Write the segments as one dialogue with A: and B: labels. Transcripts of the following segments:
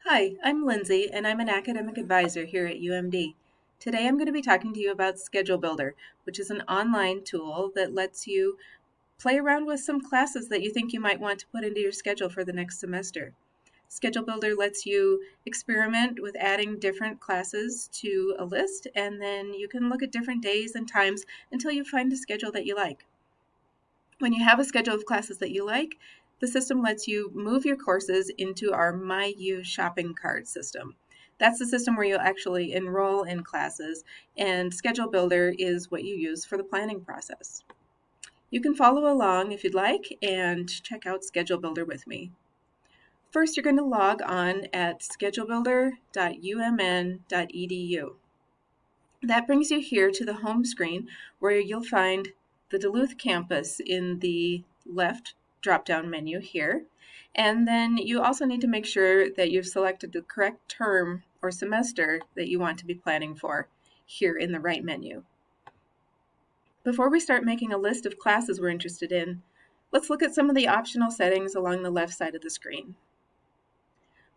A: Hi, I'm Lindsay, and I'm an academic advisor here at UMD. Today I'm going to be talking to you about Schedule Builder, which is an online tool that lets you play around with some classes that you think you might want to put into your schedule for the next semester. Schedule Builder lets you experiment with adding different classes to a list, and then you can look at different days and times until you find a schedule that you like. When you have a schedule of classes that you like, the system lets you move your courses into our MyU shopping cart system. That's the system where you'll actually enroll in classes, and Schedule Builder is what you use for the planning process. You can follow along if you'd like and check out Schedule Builder with me. First, you're going to log on at schedulebuilder.umn.edu. That brings you here to the home screen where you'll find the Duluth campus in the left drop-down menu here. And then you also need to make sure that you've selected the correct term or semester that you want to be planning for here in the right menu. Before we start making a list of classes we're interested in, let's look at some of the optional settings along the left side of the screen.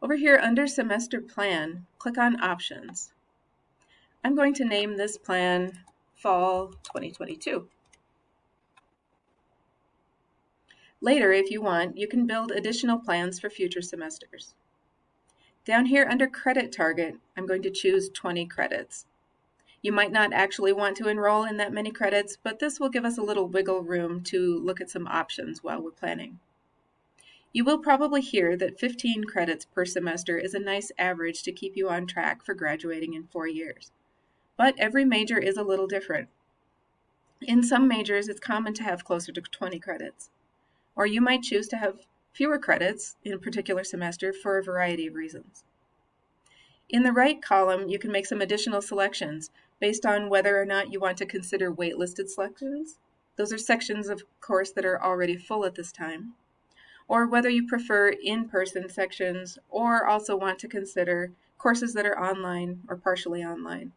A: Over here under Semester Plan, click on Options. I'm going to name this plan Fall 2022. Later, if you want, you can build additional plans for future semesters. Down here under Credit Target, I'm going to choose 20 credits. You might not actually want to enroll in that many credits, but this will give us a little wiggle room to look at some options while we're planning. You will probably hear that 15 credits per semester is a nice average to keep you on track for graduating in 4 years. But every major is a little different. In some majors, it's common to have closer to 20 credits, or you might choose to have fewer credits in a particular semester for a variety of reasons. In the right column, you can make some additional selections based on whether or not you want to consider waitlisted selections. Those are sections of course that are already full at this time, or whether you prefer in-person sections or also want to consider courses that are online or partially online.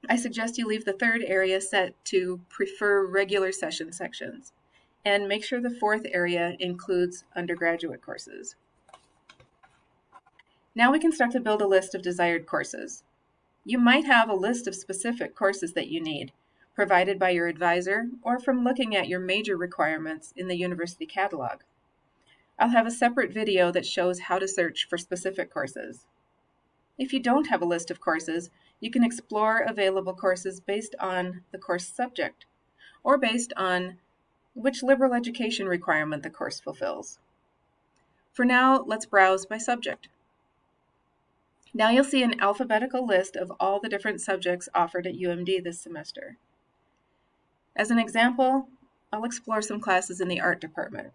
A: I suggest you leave the third area set to prefer regular session sections, and make sure the fourth area includes undergraduate courses. Now we can start to build a list of desired courses. You might have a list of specific courses that you need, provided by your advisor or from looking at your major requirements in the university catalog. I'll have a separate video that shows how to search for specific courses. If you don't have a list of courses, you can explore available courses based on the course subject, or based on which liberal education requirement the course fulfills. For now, let's browse by subject. Now you'll see an alphabetical list of all the different subjects offered at UMD this semester. As an example, I'll explore some classes in the art department.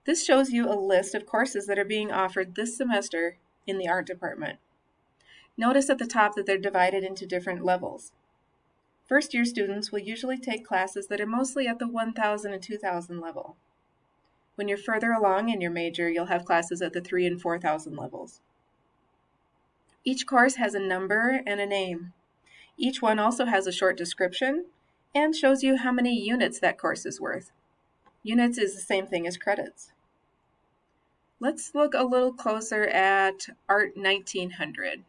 A: This shows you a list of courses that are being offered this semester in the art department. Notice at the top that they're divided into different levels. First-year students will usually take classes that are mostly at the 1,000 and 2,000 level. When you're further along in your major, you'll have classes at the 3,000 and 4,000 levels. Each course has a number and a name. Each one also has a short description and shows you how many units that course is worth. Units is the same thing as credits. Let's look a little closer at Art 1900.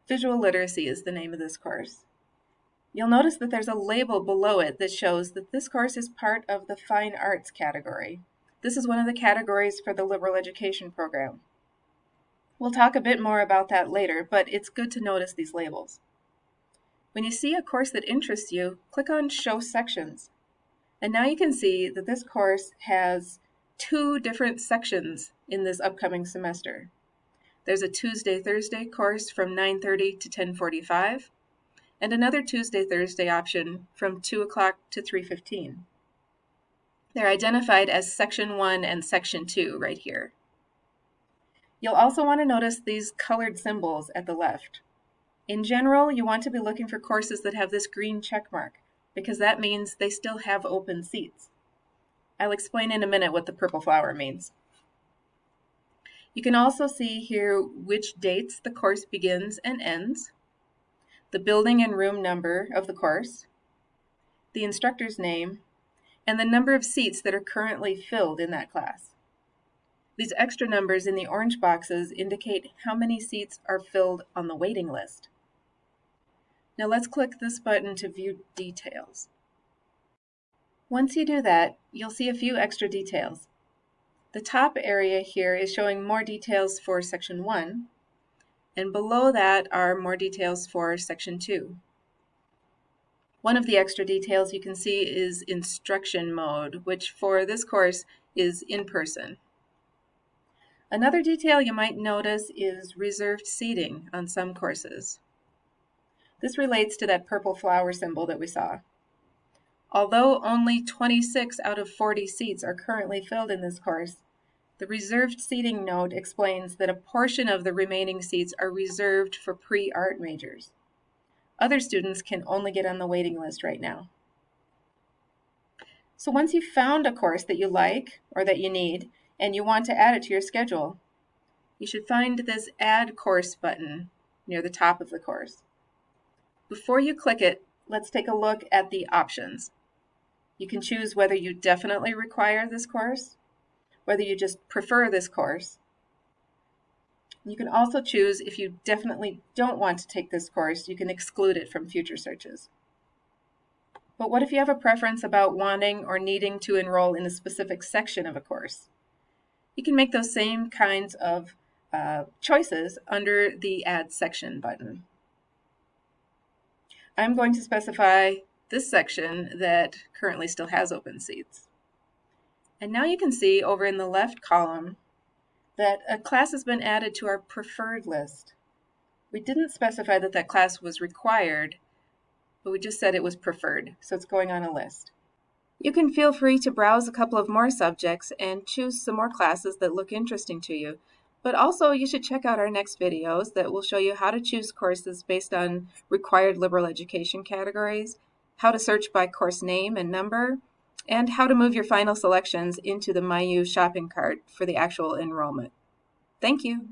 A: Visual Literacy is the name of this course. You'll notice that there's a label below it that shows that this course is part of the Fine Arts category. This is one of the categories for the liberal education program. We'll talk a bit more about that later, but it's good to notice these labels. When you see a course that interests you, click on Show Sections. And now you can see that this course has 2 different sections in this upcoming semester. There's a Tuesday-Thursday course from 9:30 to 10:45, and another Tuesday-Thursday option from 2 o'clock to 3:15. They're identified as Section 1 and Section 2 right here. You'll also want to notice these colored symbols at the left. In general, you want to be looking for courses that have this green check mark, because that means they still have open seats. I'll explain in a minute what the purple flower means. You can also see here which dates the course begins and ends, the building and room number of the course, the instructor's name, and the number of seats that are currently filled in that class. These extra numbers in the orange boxes indicate how many seats are filled on the waiting list. Now let's click this button to view details. Once you do that, you'll see a few extra details. The top area here is showing more details for Section 1, and below that are more details for Section 2. One of the extra details you can see is instruction mode, which for this course is in person. Another detail you might notice is reserved seating on some courses. This relates to that purple flower symbol that we saw. Although only 26 out of 40 seats are currently filled in this course, the reserved seating note explains that a portion of the remaining seats are reserved for pre-art majors. Other students can only get on the waiting list right now. So once you've found a course that you like or that you need and you want to add it to your schedule, you should find this Add Course button near the top of the course. Before you click it, let's take a look at the options. You can choose whether you definitely require this course, whether you just prefer this course. You can also choose if you definitely don't want to take this course, you can exclude it from future searches. But what if you have a preference about wanting or needing to enroll in a specific section of a course? You can make those same kinds of choices under the Add Section button. I'm going to specify this section that currently still has open seats. And now you can see over in the left column that a class has been added to our preferred list. We didn't specify that that class was required, but we just said it was preferred, so it's going on a list. You can feel free to browse a couple of more subjects and choose some more classes that look interesting to you. But also you should check out our next videos that will show you how to choose courses based on required liberal education categories, how to search by course name and number, and how to move your final selections into the MyU shopping cart for the actual enrollment. Thank you.